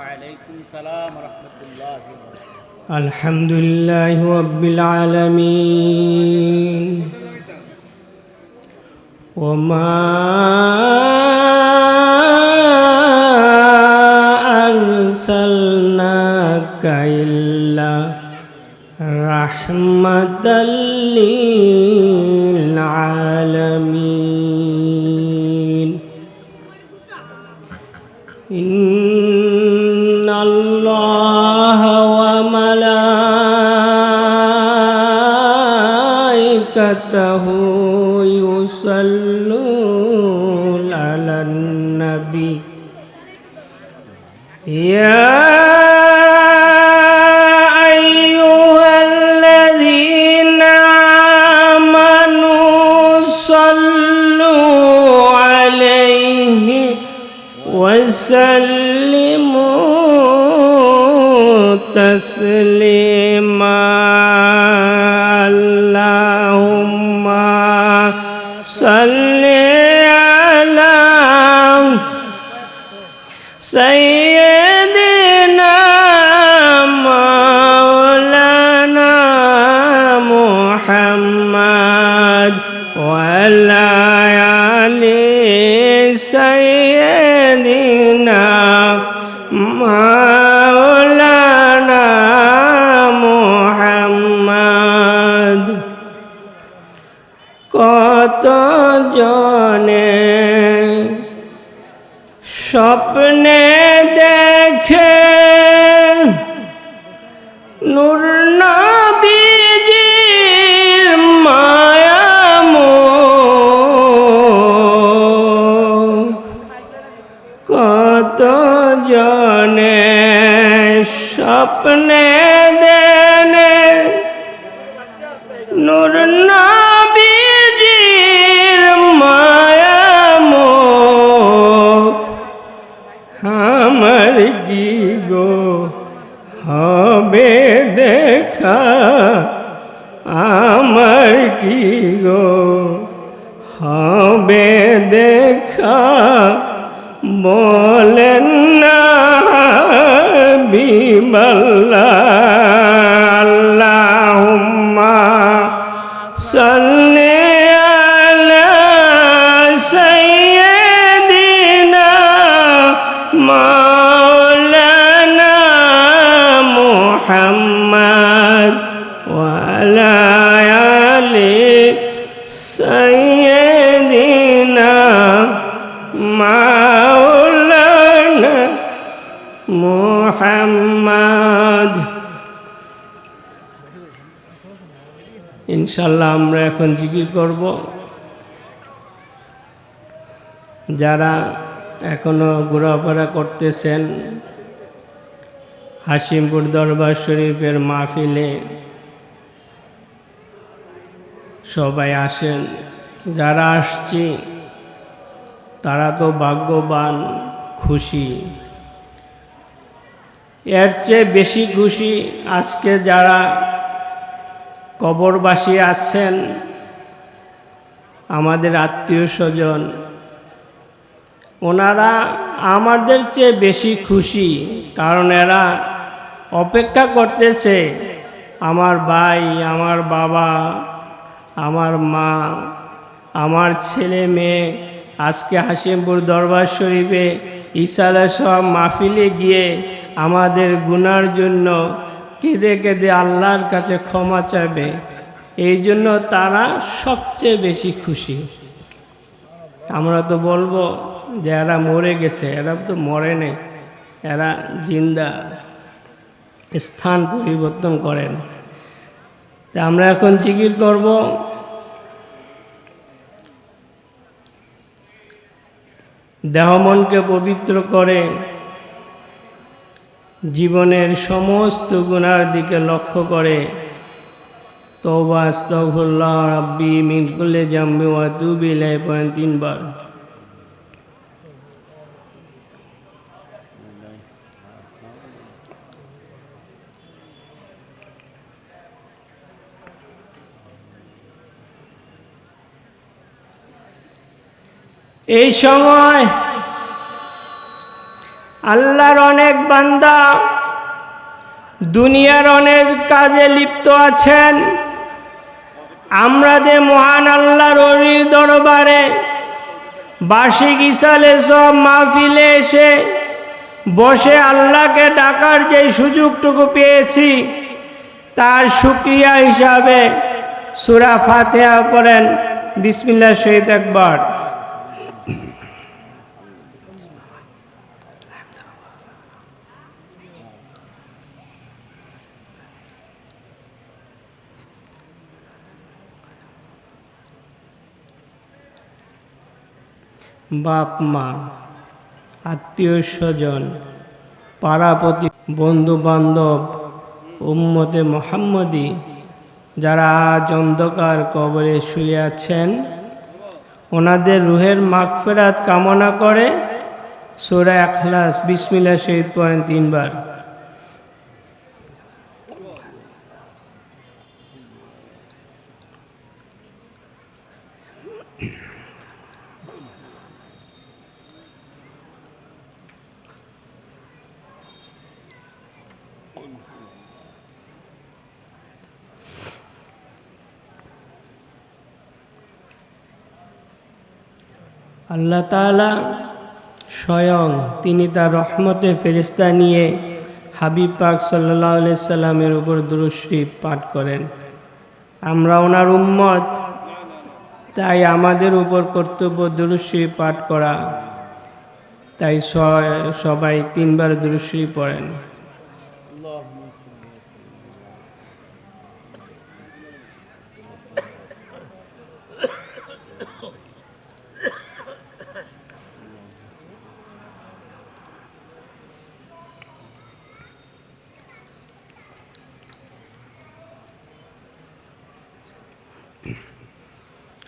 وعليكم السلام ورحمة الله وبركاته. الحمد لله رب العالمين وما أرسلناك إلا رحمة للعالمين إن الله وملائكته يصلون على النبي يا أيها الذين آمنوا صلوا عليه وسلموا تسليما اللهم صل على سيدنا مولانا محمد وعلى آل سيدنا مولانا محمد কত জনে স্বপ্নে দেখে নূর নবীজির মায়ামুখ কত জনে স্বপ্নে দেনে নূর নবীজির মায়ামুখ আমার কি গো হবে দেখা আমার কি গো হবে দেখা বলেন না বিমাল্লাহ আল্লাহুম্মা সাল্লি আলা সাইয়্যিদিনা মাওলানা মুহাম্মদ ওয়া আলা আলি সাইয়্যিদিনা মাওলানা মুহাম্মদ ইনশাআল্লাহ আমরা এখন জিকির করব। যারা এখনো ঘোরাফেরা করতেছেন হাশিমপুর দরবার শরীফের মাহফিলে সবাই আসেন। যারা আসছি তারা তো ভাগ্যবান, খুশি। এর চেয়ে বেশি খুশি আজকে যারা কবরবাসী আছেন, আমাদের আত্মীয় স্বজন, ওনারা আমাদের চেয়ে বেশি খুশি। কারণ এরা অপেক্ষা করতেছে আমার ভাই, আমার বাবা, আমার মা, আমার ছেলে মেয়ে আজকে হাশিমপুর দরবার শরীফে ইসালা সব মাহফিলে গিয়ে আমাদের গুনার জন্য কেঁদে কেঁদে আল্লাহর কাছে ক্ষমা চাইবে। এই জন্য তারা সবচেয়ে বেশি খুশি। আমরা তো বলবো যে এরা মরে গেছে, এরা তো মরে নেই, এরা জিন্দা, স্থান পরিবর্তন করেন। আমরা এখন জিকির করব। দেহ মনকে পবিত্র করে জীবনের সমস্ত গুনার দিকে লক্ষ্য করে তওবা আস্তাগফিরুল্লাহ রাব্বি মিন কুল্লি যামবি ওয়া আতুবু ইলাইহি পড়েন 3 বার। এই সময় আল্লাহর অনেক বান্দা দুনিয়ার অনেক কাজে লিপ্ত আছেন। আমরা যে মহান আল্লাহর ওলির দরবারে বার্ষিক ইসালে সব মাহফিলে এসে বসে আল্লাহকে ডাকার যে সুযোগটুকু পেয়েছি, তার শুকরিয়া হিসাবে সূরা ফাতিহা পড়েন বিসমিল্লাহ শহীদ একবার। বাপ মা, আত্মীয় স্বজন, পাড়াপতি, বন্ধু বান্ধব, উম্মতে মুহাম্মদী যারা আজ অন্ধকার কবরে শুয়ে আছেন, ওনাদের রুহের মাগফিরাত কামনা করে সূরা ইখলাস বিসমিল্লাহ শহীদ পড়েন 3 বার। আল্লাহ তাআলা স্বয়ং তিনি তার রহমতে ফেরেশতা নিয়ে হাবিব পাক সাল্লাল্লাহু আলাইহি সাল্লামের উপর দুরূদ শরীফ পাঠ করেন। আমরা ওনার উম্মত, তাই আমাদের উপর কর্তব্য দুরূদ শরীফ পাঠ করা। তাই সবাই 3 বার দুরূদ শরীফ পড়েন।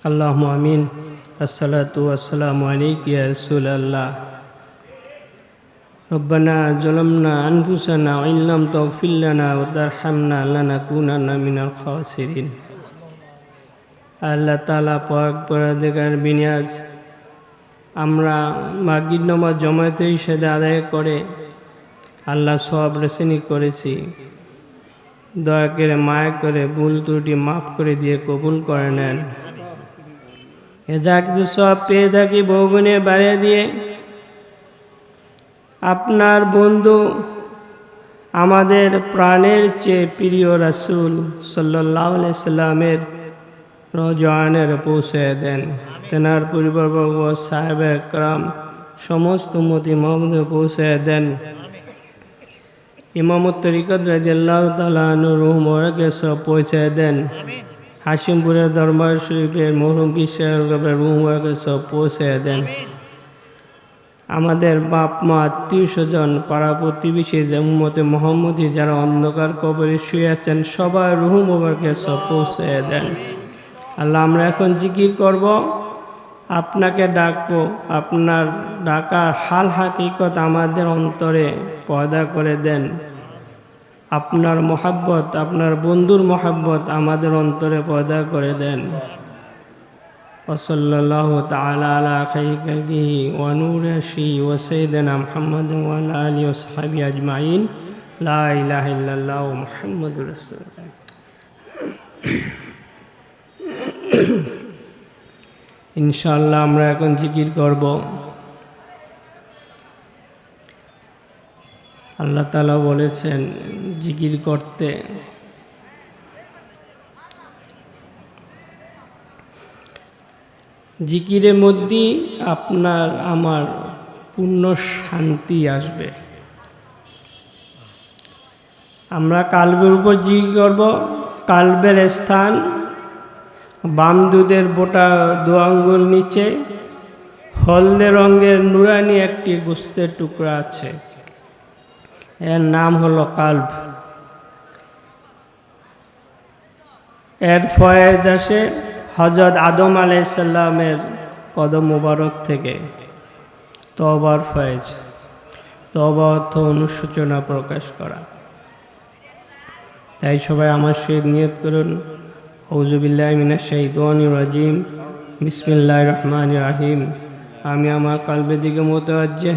আল্লাহুম্মা আমিন। আসসালাতু ওয়াসসালামু আলাইকা ইয়া রাসূলাল্লাহ। রব্বানা যালামনা আনফুসানা ওয়া ইল্লাম তাগফির লানা ওয়া তারহামনা লানাকুনান্না মিনাল খাসিরিন। আল্লাহ তাআলা পাক পরদিগার বিনিয়াজ আমরা মাগরিব নামাজ জামাতের সাথে আদায় করে আল্লাহ সওয়াব রসিনী করেছি। দয়া করে মায়া করে ভুল ত্রুটি মাফ করে দিয়ে কবুল করে নেন। যা কিছু সব পেয়ে থাকি বহুগুণে বাড়িয়ে দিয়ে আপনার বন্ধু আমাদের প্রাণের চেয়ে প্রিয় রাসূল সাল্লাল্লাহু আলাইহি সাল্লামের রওজানের পৌঁছে দেন। তেনার পরিবারবর্গ, সাহাবা একরাম, সমস্ত উম্মতি মুহাম্মদে পৌঁছে দেন। ইমামত তরিকত রাদিয়াল্লাহু তাআলা আনহু রূহ মুবারকে সব পৌঁছে দেন। হাশিমপুরের দরবার শরীফের মরহুম পীর সাহেবের রূহ মুবারকে সব পৌঁছে দেন। আমাদের বাপ মা, আত্মীয় স্বজন, পাড়া প্রতিবেশী যে উম্মতে মুহাম্মদী যারা অন্ধকার কবরে শুয়ে আছেন, সবার রূহ মুবারকে সব পৌঁছে দেন। আল্লাহ, আমরা এখন জিকির করব, আপনাকে ডাকবো। আপনার ডাকার হাল হাকিকত আমাদের অন্তরে পয়দা করে দেন। আপনার মহাব্বত, আপনার বন্ধুর মহাব্বত আমাদের অন্তরে পয়দা করে দেন। ওয়াসাল্লাল্লাহু তাআলা আলা খায়রি খালকিহি ওয়া নূরি আরশিহি ওয়া সাইয়্যিদিনা মুহাম্মাদিন ওয়া আলা আলিহি ওয়া সাহবিহি আজমাইন। লা ইলাহা ইল্লাল্লাহু মুহাম্মাদুর রাসূলুল্লাহ। ইনশাআল্লাহ আমরা এখন জিকির করব। আল্লাহ তাআলা বলেছেন জিকির করতে। জিকিরের মধ্যে আপনার আমার পূর্ণ শান্তি আসবে। আমরা কালবের উপর জিকির করব। কালবের স্থান বাম দুধের বোটা 2 আঙ্গুল নিচে হলদে রঙের নুরানি একটি গোস্তের টুকরা আছে, এর নাম হলো কালব। এর ফয়েজ আসে হযরত আদম আলাইহিস সালামের কদম মোবারক থেকে। তওবার ফয়েজ, তওবা অর্থ অনুশোচনা প্রকাশ করা। তাই সবাই আমার সহিত নিয়ত করুন, আউযু বিল্লাহি মিনাশ শাইতানির রাজিম, বিসমিল্লাহির রহমানির রহিম। আমি আমার কলবের দিকে মুতাওয়াজ্জিহ,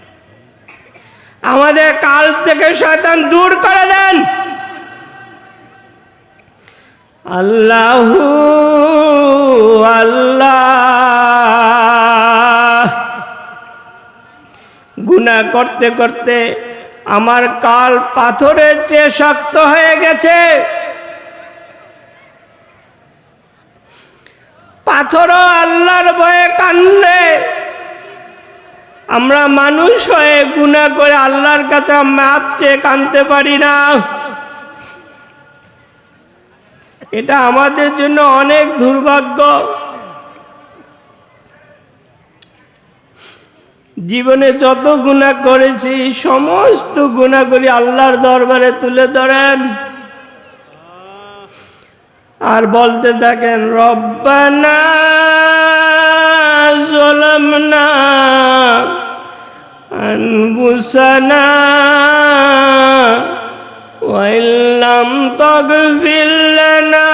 আমাদের কাল থেকে শয়তান দূর করে দেন। আল্লাহু আল্লাহ। গুনাহ করতে করতে আমার কাল পাথরের চেয়ে শক্ত হয়ে গেছে। পাথরও আল্লাহর ভয়ে কান্দে। আমরা মানুষ হয়ে গুনাহ করে আল্লাহর কাছে মাপ চেয়ে কাঁদতে পারি না। এটা আমাদের জন্য অনেক দুর্ভাগ্য। জীবনে যত গুনাহ করেছি সমস্ত গুনাহগুলি আল্লাহর দরবারে তুলে ধরেন আর বলতে থাকেন, রব্বানা যালামনা আনফুসানা ওয়া ইল্লাম তাগফির লানা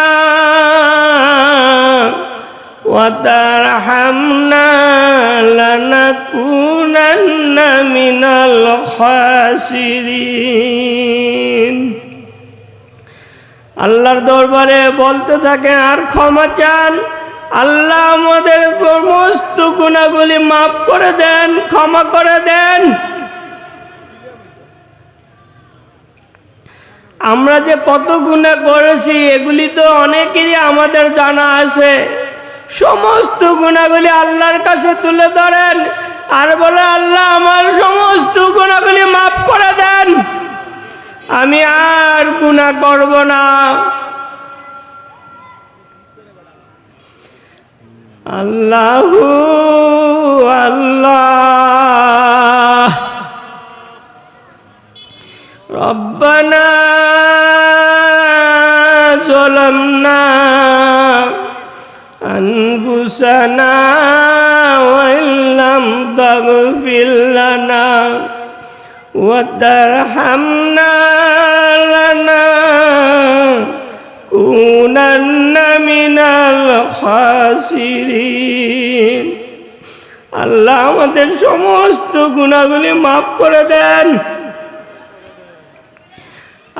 ওয়া তারহামনা লানাকুনান্না মিনাল খাসিরিন। আল্লাহর দরবারে বলতে থাকেন আর ক্ষমা চান, আল্লাহ আমাদের সমস্ত গুনাহগুলি মাফ করে দেন, ক্ষমা করে দেন। আমরা যে কত গুনাহ করেছি এগুলি তো অনেকেরই আমাদের জানা আছে। সমস্ত গুনাহগুলি আল্লাহর কাছে তুলে ধরেন আর বলে, আল্লাহ আমার সমস্ত গুনাহগুলি মাফ করে দেন, আমি আর গুনাহ করব না। আল্লাহু আল্লাহ। রব্বানা যালামনা আনফুসানা ওয়া ইল্লাম তাগফির লানা ওয়া তারহামনা লানাকুনান্না মিনাল খাসিরিন। আল্লাহ আমাদের সমস্ত গুনাহগুলি মাফ করে দেন।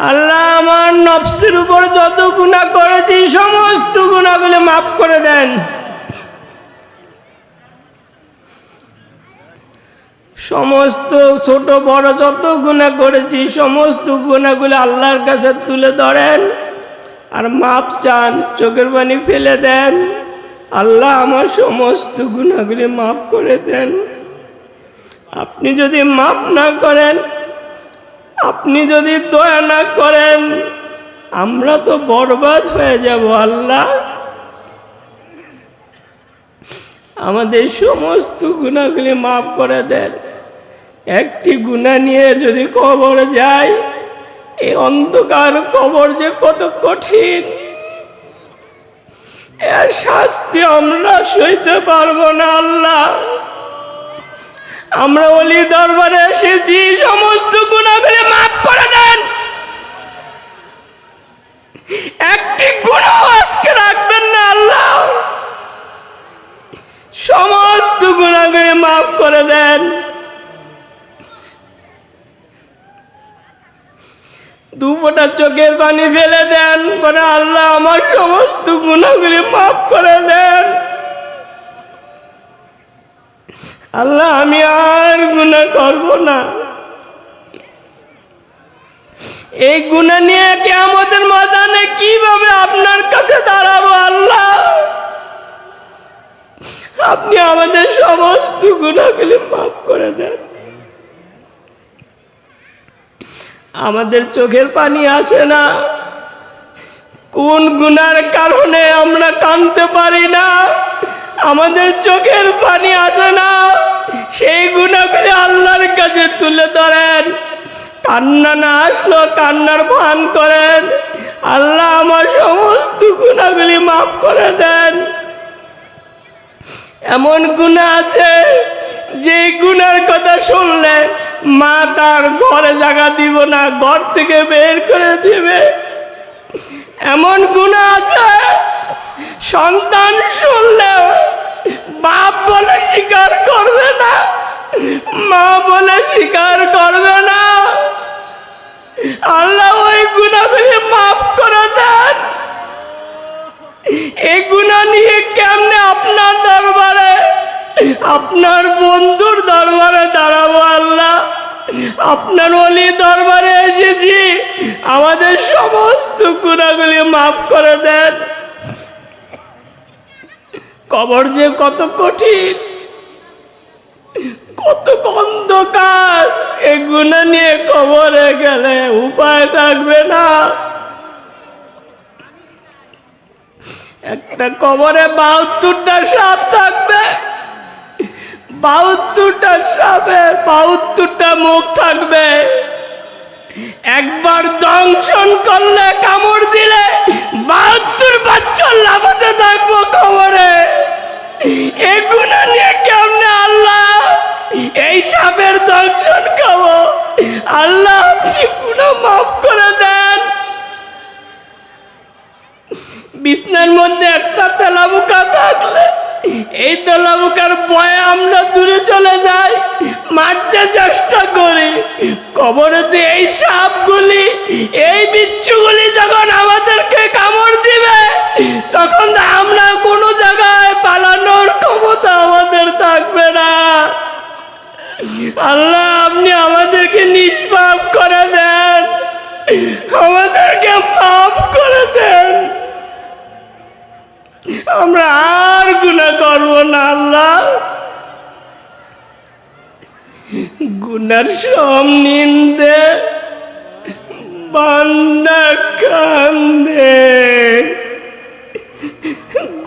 আল্লাহ আমার নফসের উপর যত গুনাহ করেছি সমস্ত গুনাহগুলি মাফ করে দেন। সমস্ত ছোট বড় যত গুনাহ করেছি সমস্ত গুনাহগুলি আল্লাহর কাছে তুলে ধরেন আর মাপ চান, চোখের পানি ফেলে দেন। আল্লাহ আমার সমস্ত গুনাহগুলি মাফ করে দেন। আপনি যদি মাফ না করেন, আপনি যদি দয়া না করেন, আমরা তো বরবাদ হয়ে যাব। আল্লাহ আমাদের সমস্ত গুনাহগুলি মাফ করে দেন। একটি গুনাহ নিয়ে যদি কবরে যাই, এই অন্ধকার কবর যে কত কঠিন, এর শাস্তি আমরা সইতে পারবো না। আল্লাহ আমরা ওলি দরবারে এসেছি, সমস্ত গুনাহগুলি মাফ করে দেন। একটি গুনাহ আজকে রাখবেন না আল্লাহ, সমস্ত গুনাহগুলি মাফ করে দেন। দুফোঁটা চোখের পানি ফেলে দেন, বলে আল্লাহ আমার সমস্ত গুনাহগুলি মাফ করে দেন। আল্লাহ আমি আর গুনাহ করব না। এই গুনাহ নিয়ে কিয়ামতের ময়দানে কিভাবে আপনার কাছে দাঁড়াবো? আল্লাহ আপনি আমাদের সমস্ত গুনাহগুলি মাফ করে দেন। আমাদের চোখের পানি আসে না, কোন গুনার কারণে আমরা কাঁদতে পারি না, আমাদের চোখের পানি আসে না, সেই গুনাহগুলি আল্লাহর কাছে তুলে ধরেন। কান্না না আসলো কান্নার ভান করেন, আল্লাহ আমার সমস্ত গুনাহগুলি মাফ করে দেন। এমন গুনাহ আছে যে গুনার কথা শুনলে মা তার ঘরে জায়গা দিব না, ঘর থেকে বের করে দিবে। এমন গুনাহ আছে সন্তান শুনলে বাপ বলে স্বীকার করবে না, মা বলে স্বীকার করবে না। আল্লাহ ওই গুনাহগুলি মাফ করে দেন। এই গুনাহ নিয়ে কেমনে আপনার দরবারে, আপনার বন্ধুর দরবারে দাঁড়াবো আল্লাহ? আপনার ওলি দরবারে এসেছি, আমাদের সমস্ত গুনাহগুলি মাফ করে দেন। কবর যে কত কঠিন, কত অন্ধকার, এই গুনাহ নিয়ে কবরে গেলে উপায় থাকবে না। একটা কবরে ৭২টা সাপ থাকবে, ৭২টা সাপের ৭২টা মুখ থাকবে। একবার দংশন করলে, কামড় দিলে ৭২ বছর লাফাতে থাকবো কবরে। এই গুনাহ নিয়ে কেমনে আল্লাহ এই সাপের দংশন খাবো? আল্লাহ আপনি গুনাহ মাফ করে দেন। বিছনার মধ্যে একটা তেলাপোকা থাকলে এই তেলাপোকার ভয়ে আমরা দূরে চলে যাই, মারতে চেষ্টা করি। কবরেতে এই সাপগুলি, এই বিচ্ছুগুলি যখন আমাদেরকে কামড় দিবে, তখন আমরা কোনো জায়গায় পালানোর ক্ষমতা আমাদের থাকবে না। আল্লাহ আপনি আমাদেরকে নিষ্পাপ করে দেন, আমাদেরকে মাফ করে দেন। আমরা আর গুনাহ করব না আল্লাহ। গুনার সব নিন্দে বান্দা কান্দে,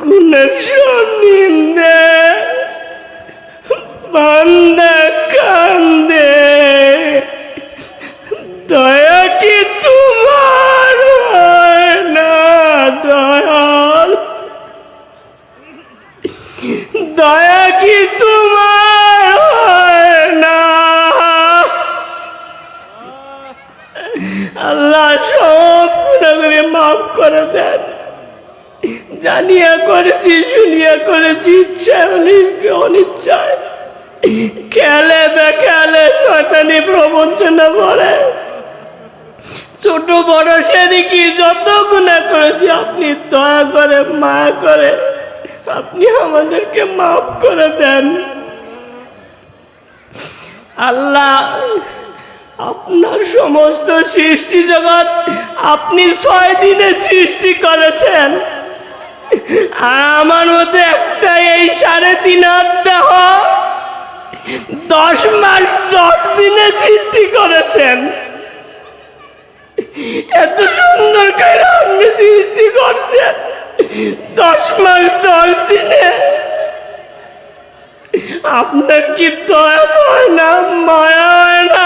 গুনার সব নিন্দে বান্দা কান্দে। দয়া কি তোমার হয় না দয়াল? দয়া কি তোমার হয় না? আল্লাহ সব গুনাহগুলি মাফ করে দেন। জানিয়া করেছি, শুনিয়া করেছি, ইচ্ছায় অনিচ্ছায়, খেলে বেখেলে, শয়তানি প্রবঞ্চনা করে, ছোট বড় সেদিকে যত গুনাহ করেছি, আপনি দয়া করে মায়া করে আপনি আমাদেরকে মাফ করে দেন। আল্লাহ আপনার সমস্ত সৃষ্টি জগৎ আপনি 6 দিনে সৃষ্টি করেছেন, আর আমার মধ্যে একটা এই 3.5 হাত দেহ 10 মাস 10 দিনে সৃষ্টি করেছেন। এত সুন্দর করে আপনি সৃষ্টি করছেন 10 মাস 10 দিনে। আপনার কি দয়া হয় না, মায়া হয় না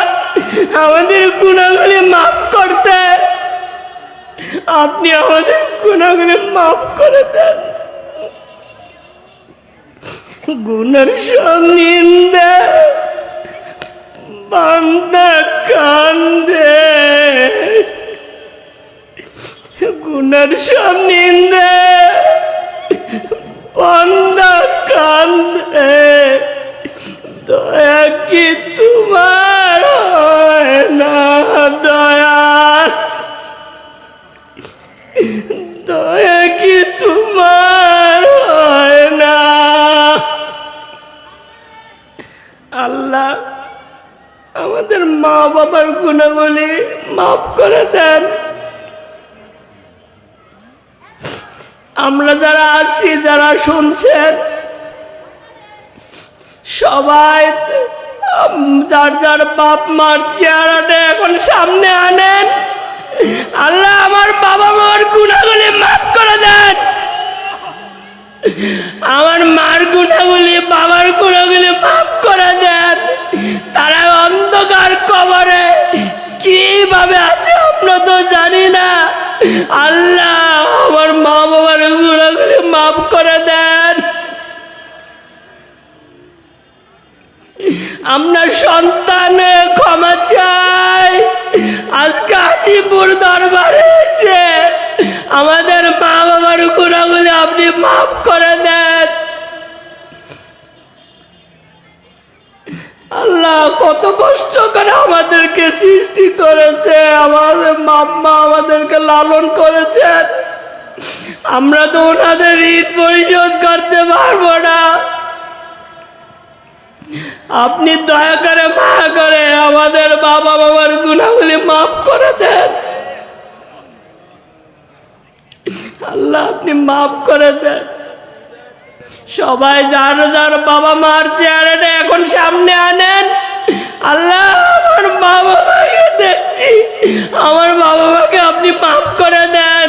আমাদের গুনাহগুলি মাফ করতে? আপনি আমাদের গুনাহগুলি মাফ করে দেন। গুনার সব নিন্দে বান্দা কান্দে, গুনার সব নিন্দে বান্দা কান্দে। দয়া কি তোমার হয় না দয়াল? দয়া কি তোমার হয় না? আল্লাহ আমাদের মা বাবার গুনাহগুলি মাফ করে দেন। আমরা যারা আছি, যারা শুনছেন, সবাই যার যার বাপ মার চেহারাটা এখন সামনে আনেন। আল্লাহ আমার বাবা মার গুনাহগুলি মাফ করে দেন। আমার মার গুনাহগুলি, বাবার গুনাহগুলি মাফ করে দেন। তারা অন্ধকার কবরে কিভাবে আছে আমরা তো জানি না। আল্লাহ আমার মা বাবার গুনাহগুলি মাফ করে দেন। আমরা সন্তানের ক্ষমা চাই। আজকে হাজিপুর দরবারে এসে আমাদের মা বাবার গুনাহগুলি আপনি মাফ করে দেন। আল্লাহ কত কষ্ট করে আমাদেরকে সৃষ্টি করেছে, আমাদের মা আমাদেরকে লালন করেছেন, আমরা তো ওনাদের ঋণ পরিশোধ করতে পারবো না। আপনি দয়া করে মায়া করে আমাদের বাবা বাবার গুনাহগুলি মাফ করে দেন আল্লাহ, আপনি মাফ করে দেন। সবাই যার যার বাবা মার চেহারাটা এখন সামনে আনেন। আল্লাহ, আমার মা বাবাকে দেখছি, আমার বাবা মাকে আপনি মাফ করে দেন।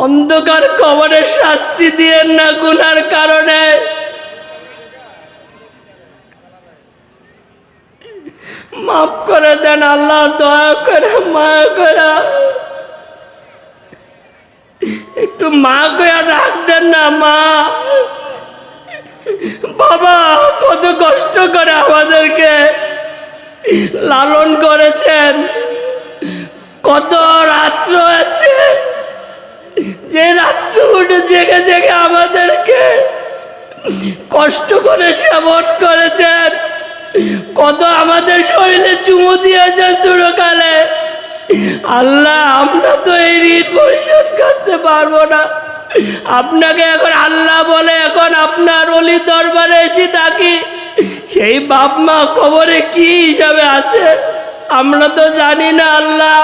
অন্ধকার কবরের শাস্তি দিয়েন না গুনার কারণে। মাফ করে দেন আল্লাহ, দয়া করে মায়া করে একটু মা কয়া ডাক দেন না। মা বাবা কত কষ্ট করে আমাদেরকে লালন করেছেন, কত রাত্র আছে যে রাত্র উঠে জেগে জেগে আমাদেরকে কষ্ট করে সেবন করেছেন, কত আমাদের শরীরে চুমু দিয়েছেন ছোটকালে। আল্লাহ, আমরা তো এই ঋণ পরিশোধ করতে পারবো না। আপনাকে এখন আল্লাহ বলে এখন আপনার অলি দরবারে এসে ডাকি, সেই বাপ মা কবরে কি হিসাবে আছে আমরা তো জানি না। আল্লাহ,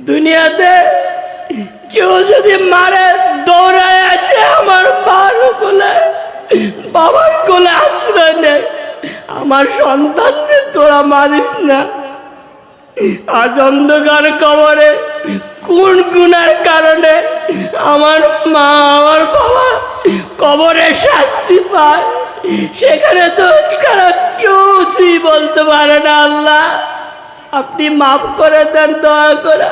দুনিয়াতে কেউ যদি মারে দৌড়ায় আসে আমার মার কোলে বাবার কোলে আশ্রয় নেই, আমার সন্তানকে তোরা মারিস না। আজ অন্ধকার কবরে কোন গুনার কারণে আমার মা আমার বাবা কবরে শাস্তি পায়, সেখানে তো কেউ কিছুই বলতে পারে না। আল্লাহ, আপনি মাফ করে দেন দয়া করে।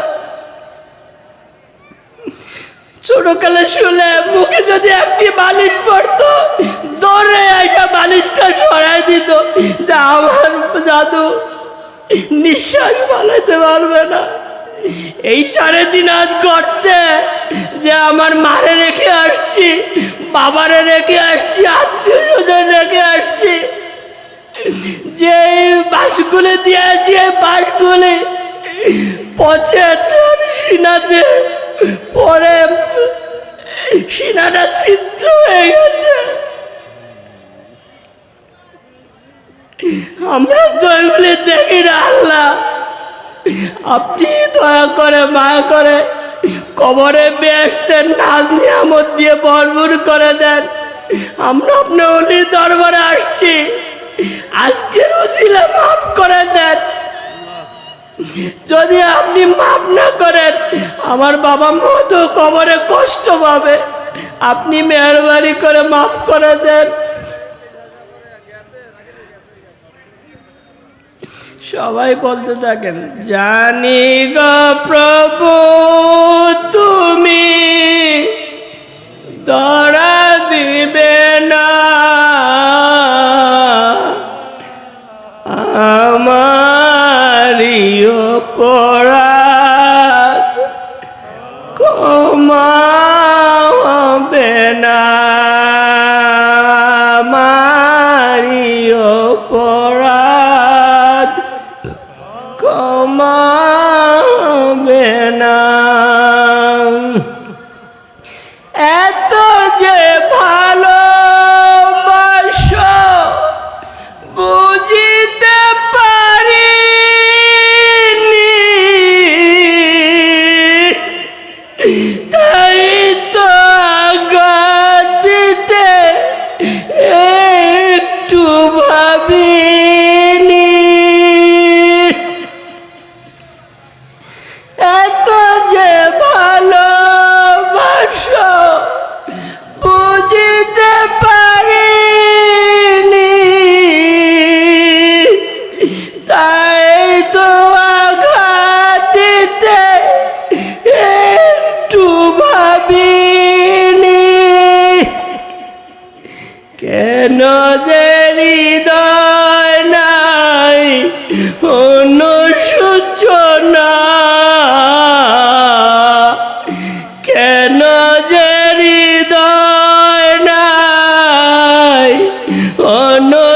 ছোটকালে শুলে মুখে যদি একটি বালিশ পড়তো, দৌড়ে একটা বালিশটা সরাই দিত যে আমার জাদু নিঃশ্বাস পালাইতে পারবে না। এই 3.5 হাত গর্তে যে আমার মারে রেখে আসছি, বাবারে রেখে আসছি, আত্মীয় স্বজন রেখে আসছি, যে বাসগুলি দিয়েছি এই বাসগুলি পচে সিনাতে পরে সিনাটা ছিদ্র হয়ে গেছে। আমরা তো এগুলি দেখি না। আল্লাহ, আপনি দয়া করে মায়া করে কবরে বেহেশতের নাজ নিয়ামত দিয়ে ভরপুর করে দেন। আমরা আপনার অলি দরবারে আসছি, আজকের উসিলা মাফ করে দেন। যদি আপনি মাফ না করেন আমার বাবা মা তো কবরে কষ্ট পাবে। আপনি মেহরবানি করে মাফ করে দেন। সবাই বলতে থাকেন, জানি গো প্রভু তুমি ধরা দিবে না আমারি অপরাধ, ক্ষমা হবে না আমারি অপরাধ, ক্ষমা হবে না। এত যে ভালোবাসো বুঝিতে পারিনি, তাই তো আঘাত দিতে একটু ভাবিনি। এত যে ভালোবাসো বুঝিতে পারিনি, তাই তো আঘাত দিতে একটু ভাবিনি। কেন যে হৃদয় নাই অনুশোচনা, কেন যে হৃদয় নাই অনু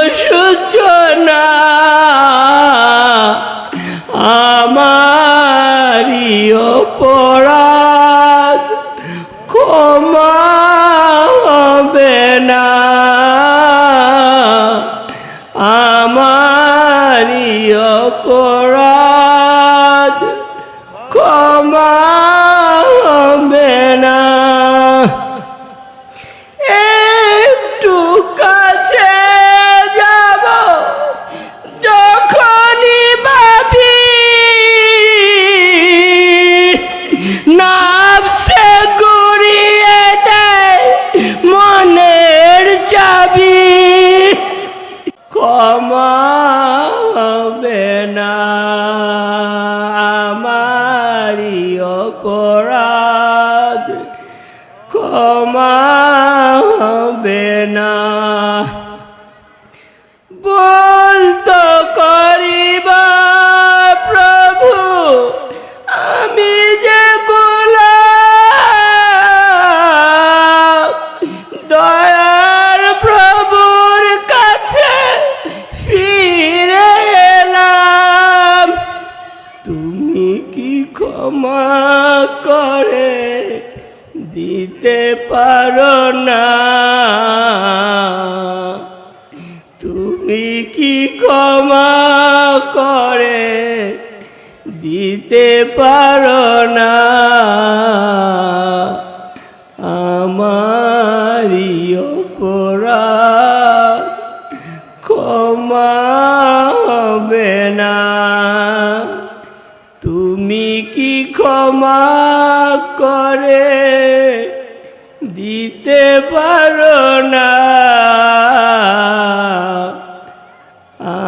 ক্ষমা হবে না, আমারি অপরাধ ক্ষমা হবে না। বলতো করিবা প্রভু আমি যে গোলাম, দয়ার প্রভুর কাছে ফিরে এলাম। তুমি কি ক্ষমা করে দিতে পারো না? তুমি কি ক্ষমা করে দিতে পারো না? আমারি অপরাধ ক্ষমা হবে না। তুমি কি ক্ষমা করে দিতে পারো না?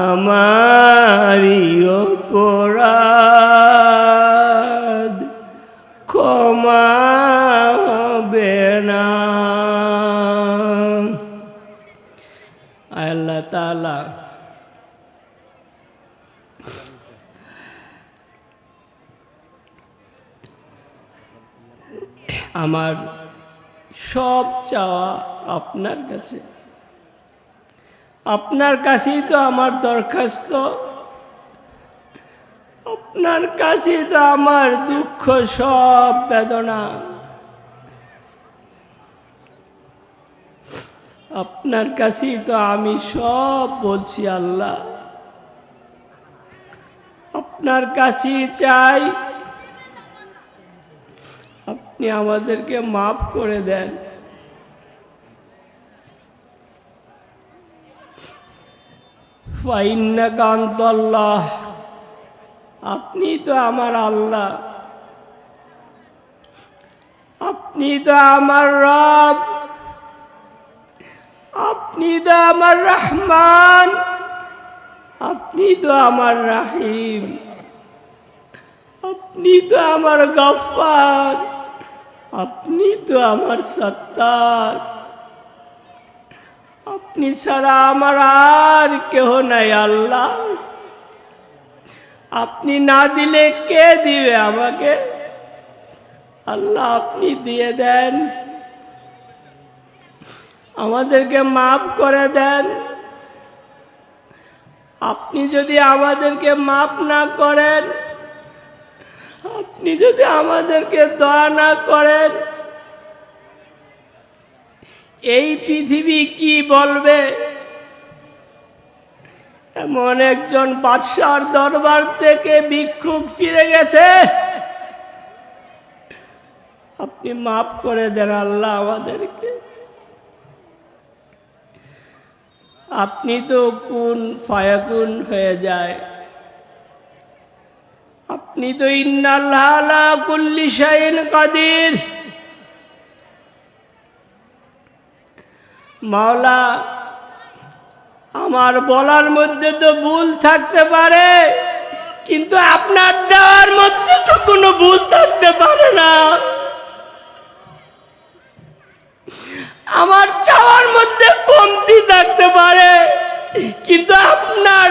আমারি অপরাধ ক্ষমা হবে না। আল্লাহ তাআলা আমার সব চাওয়া আপনার কাছে, আপনার কাছেই তো আমার দরখাস্ত, আপনার কাছেই তো আমার দুঃখ, সব বেদনা আপনার কাছেই তো আমি সব বলছি। আল্লাহ আপনার কাছেই চাই, আপনি আমাদেরকে মাফ করে দেন। ফাইন্নাকা আনতাল্লাহ, আপনি তো আমার আল্লাহ, আপনি তো আমার রব, আপনি তো আমার রহমান, আপনি তো আমার রাহিম, আপনি তো আমার গফফার, আপনি তো আমার সত্তার। আপনি ছাড়া আমার আর কেহ নাই আল্লাহ। আপনি না দিলে কে দিবে আমাকে? আল্লাহ আপনি দিয়ে দেন, আমাদেরকে মাফ করে দেন। আপনি যদি আমাদেরকে মাফ না করেন, আপনি যদি আমাদেরকে দয়া না করেন, এই পৃথিবী কি বলবে? এমন একজন বাদশার দরবার থেকে ভিক্ষুক ফিরে গেছে, আপনি মাফ করে দেন আল্লাহ আমাদেরকে। আপনি তো কুন ফায়াকুন হয়ে যায়, আপনি তো ইন্নাল্লাহা আলা কুল্লি শাইইন কাদির। মাওলা, আমার বলার মধ্যে তো ভুল থাকতে পারে, কিন্তু আপনার দেওয়ার মধ্যে তো কোনো ভুল থাকতে পারে না। আমার চাওয়ার মধ্যে কমতি থাকতে পারে, কিন্তু আপনার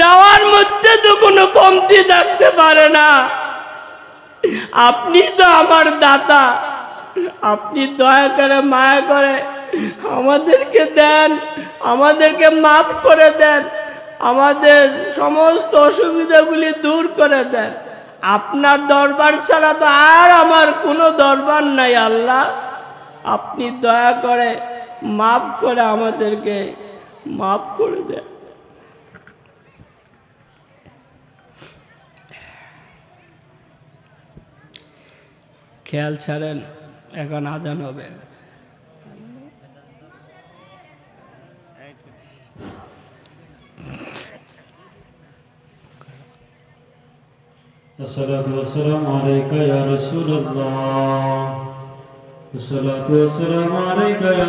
দেওয়ার মধ্যে তো কোনো কমতি থাকতে পারে না। আপনি তো আমার দাতা, আপনি দয়া করে মায়া করে আমাদেরকে দেন, আমাদেরকে মাফ করে দেন, আমাদের সমস্ত অসুবিধাগুলি দূর করে দেন। আপনার দরবার ছাড়া তো আর আমার কোনো দরবার নাই আল্লাহ। আপনি দয়া করে মাফ করে আমাদেরকে মাফ করে দেন। খেয়াল ছাড়েন, এখন আজান হবে। الصلاة والسلام عليك يا رسول الله. الصلاة والسلام عليك يا